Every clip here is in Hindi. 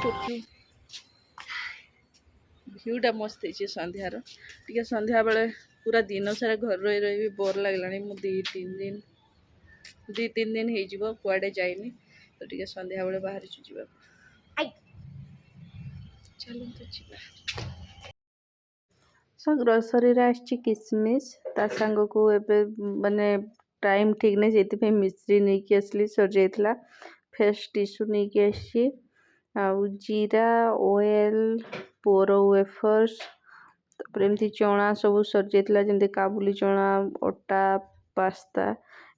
କରୁଛୁ भ्यूटा मस्त है संध्यार टे संध्या बेले पूरा दिन सारा घर रही रही बोर लगलानी मु दी तीन दिन हो कुआडे जाइनी तो टे संध्या बेले बाहर जा चलो तो सो ग्रोसरी किसमिस ता सांग को एबे माने टाइम ठीक नहीं से मिश्री नहीं कि असली सर जाइला फेस टिश्यू नहीं कि आसी आउ जीरा ऑयल पोरो वेफर्स तापर एमती चना सब सर जाइला जमती काबुली चना अटा पास्ता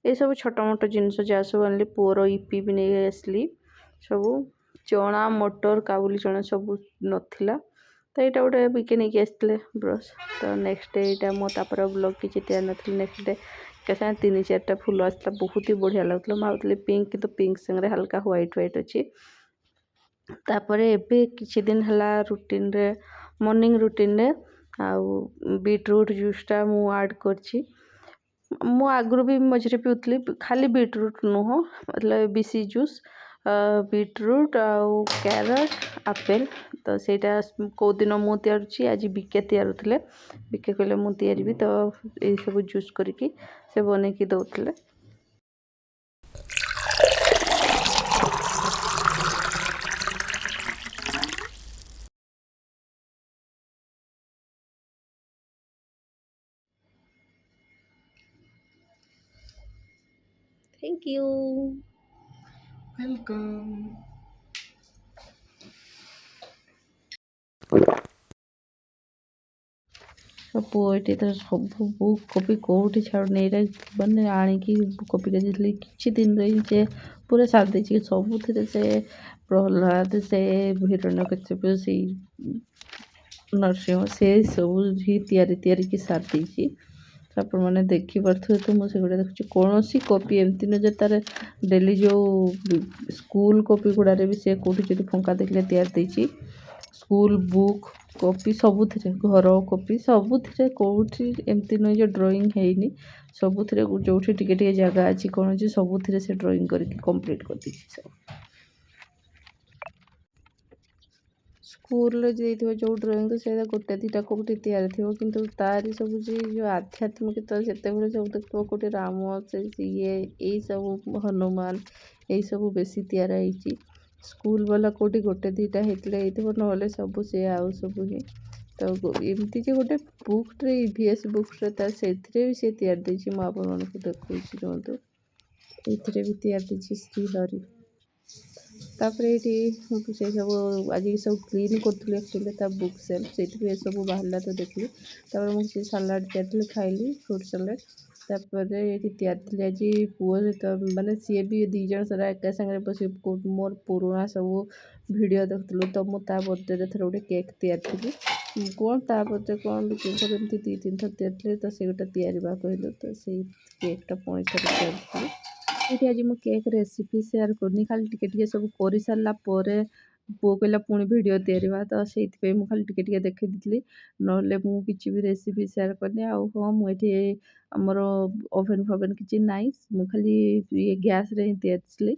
ये सब छोटा मोटा जिनस जहाँ सब आनली पोरो इपी भी नहीं आसली सब चना मटर काबुली चना सब नथिला तो यहाँ गोटे बिके नहीं आसते ब्रश तो नेक्स्ट डे यहाँ मो तापर ब्लग किसी तैयार नी नेक्स्ट डे कैसे 3-4टा फुल आसला बहुत ही बढ़िया लगुला भावुली पिंक तो पिंक संगे हल्का व्हाइट अच्छी तापर एबे किछि दिन हला रूटीन रे मॉर्निंग रूटीन रे आउ बीटरूट जूसटा मु ऐड करछि मु आगु भी मझे पिउतली खाली बीटरूट नुह मतलब बीसी जूस बीटरूट आउ कैरट आपेल तो सेटा को दिन मु तैयार आज बिके तैयार थे बिके कहले मु तैयारी तो ये सब जूस करके से बने की दौले थैंक यू वेलकम पुओटी तो सब बुक कॉपी कौटी छाड़ने मैंने आणिकी कॉपी कर किसी दिन रही जे पूरा साथ देछि सब से प्रहलाद से हिरण्यकश्यप से नरसिंह से सब ही तैयारी की साथ देछि आप मैंने देखी पारे तो मुझे देखुची कौन सी कॉपी एमती न जो तार डेली जो स्कूल कॉपी गुड़ारे भी से कौटी जो फंका देखले तैयार देछि स्कूल बुक कॉपी सबुथिरे घर कॉपी सबुथिरे कौटी एमती न जो ड्राइंग हैनी सबुथिरे जो टिके जगह अच्छी कौन अच्छी सबुथिरे से ड्राइंग करके कंप्लीट कर दी सब स्कूल जो ड्राइंग तो से गोटे दीटा कौटी तैयार थी किंतु तारी सब जो आध्यात्मिकता से सब देखो कौटे राम से ये यही सब हनुमान यही सब बेसी तैयार है स्कूल वाला कौटी गोटे दीटा होते ना सब से आउ सब ही तो एमती जो गोटे बुक्रे ईवीएस बुक्रे से भी सी तैयार देती मुझे आपण मानक देखी रुहतु ये भी तैयार देती श्रीहरि तापर ये से सब आज सब क्लीन करूँ एक्चुअली बुक सेल्फ से सब बाहर तो देखली तापर मुझे सालाड तैयार खाइली फ्रूट सालाड तापर ये तैयार थी आज पुओ सहित मानने सी भी दीज सारा एका सागर बस मोर पुराणा सब भिडियो देखुलु तो मुझे बर्थडे थर गोटे केक तैयार थी कौन ता बर्थडे कौन एमती 2-3 थर तैयार थी तो से गोटे तैयारी कहलु तो से केकटा पुणी थर तैयार थी ये आज मु केक रेसिपी शेयर करनी खाली टिके सब कर सारा पुओ कहला पुणी भिड तैयारी तो से खाली टिके देखी दी ना कि भी रेसिपी शेयर करनी हाँ मुझे आमर ओभेन फभेन किसी नाई मु खाली ये गैस रे तैयारी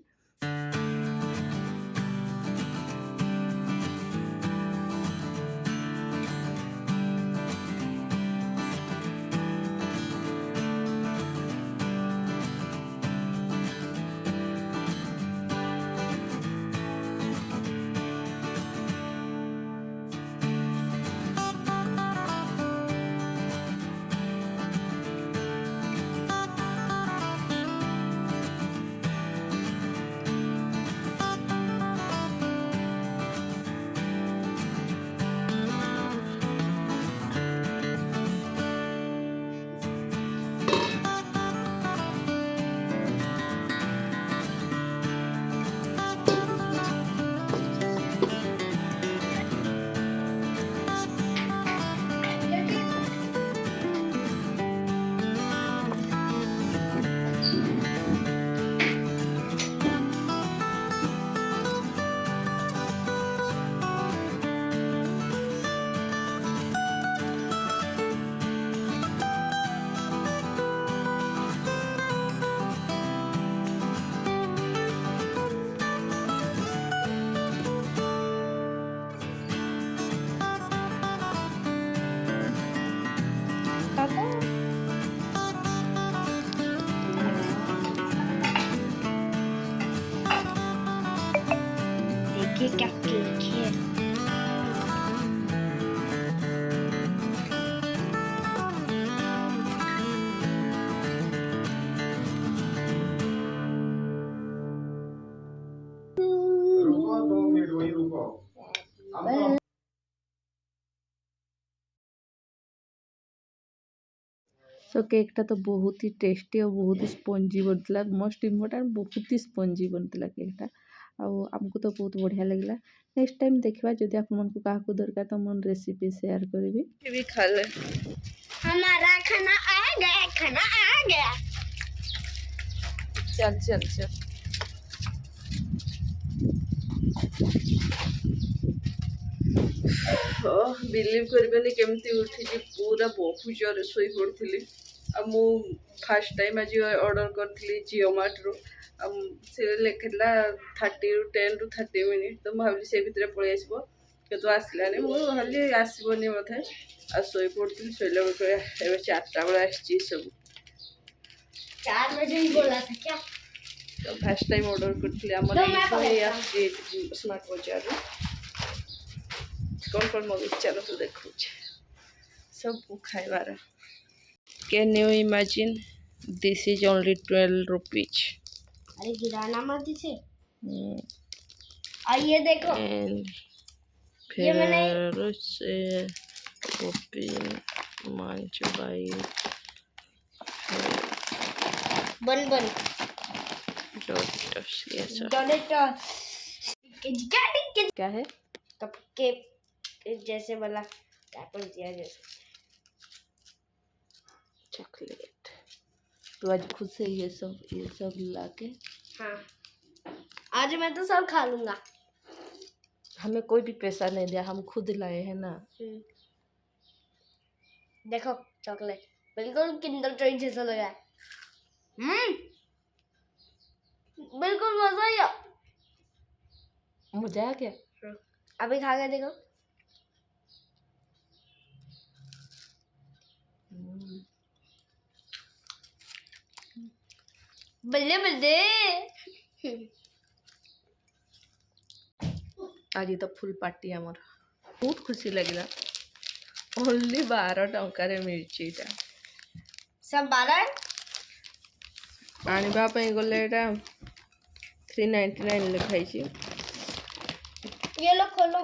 रुको 2 मिनट वही रुको अब सो केकटा तो बहुत ही टेस्टी और बहुत ही स्पंजी बनता मोस्ट इम्पोर्टाट बहुत ही स्पंजी बनता केकटा आमको तो बहुत बढ़िया लगला। नेक्स्ट टाइम देखा जदि आपको क्या दरकार तो मुझे रेसिपी शेयर करी भी खा ले। हमारा खाना आ गया, खाना आ गया। चल चल चल बिलीव करें केमती उठी पूरा बहुत जोर शोई पड़ी मु फास्ट टाइम आज ऑर्डर करी जियोमार्ट रू से लिखा 10 to 30 मिनिट तो भावी से भितर पलि आसो कि आसलानी मुझे भावी आसबनी बोधे आ शोई पड़ी शोला बेल 4टा बेले आसी सब 4 बजे ही बोला था क्या? तो फास्ट टाइम ऑर्डर करी स्मार्ट बाजार कौन कौन मगे चलो तो देखो सब खाइबार। Can you imagine this is only 12 rupees. अरे गिराना मत दीजिए। ये देखो एंड ये मैंने फिर से ओपन मंच बाई बन बन डॉटर्स ये सब डोनेटर्स क्या है कप के जैसे वाला क्या बोल दिया जैसे चॉकलेट। तो आज खुद से ये सब ला के हाँ आज मैं तो सब खा लूंगा। हमें कोई भी पैसा नहीं दिया हम खुद लाए हैं ना। देखो चॉकलेट बिल्कुल किंडर जॉय जैसा लगा है। बिल्कुल मजा आया। मजा आ गया। अभी खा के देखो। बल्ले बल्ले आज तो फुल पार्टी आमर बहुत खुशी लगला। ओनली 12 टंकार मिर्ची सब 12 आनिबा पे गले एटा 399 लिखाई। ये लो खोलो।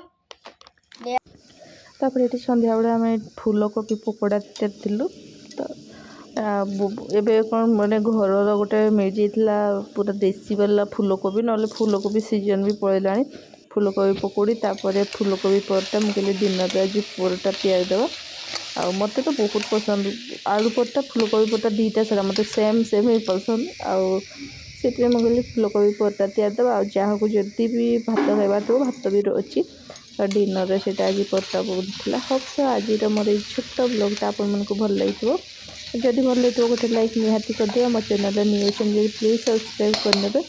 तापर ये संध्या बेले आम फूलकोबी पकोड़ा तिलु तो एबे कौन मैंने घर गोटे मिल जाता पूरा देसी वाला फूलकोबी ना फूलकोबी सीजन भी पड़ेगा। फूलकोबी पकोड़ी तापर फूलकोबी परटा मुझे दिन आज परटा तैयार देवा आ मत तो बहुत पसंद आलू परटा फूलकोबी परटा दीटा सारा मत सेम सेम ही पसंद आते मुझे फूलकोबी परटा तैयार देवा आ जहाँ को जदि भी भात खाइबार थो भात भी अच्छी डिनर से आज परटा पकड़ा हम सो आज मोर छोट ब्लॉगटा आपको भल लगे जदि भल लगे गोटे लाइक निहाती कर दिया मो channel new channel please subscribe करने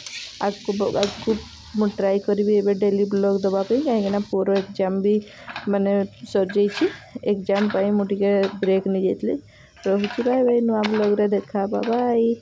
आगू मुझे ट्राई करी ए डेली ब्लॉग देवाई कहीं पुअर एग्जाम भी माने सर एग्जाम मुझे ब्रेक नहीं जाती। रोचे बाय बाय नुआ ब्लॉग रे देखा बाय।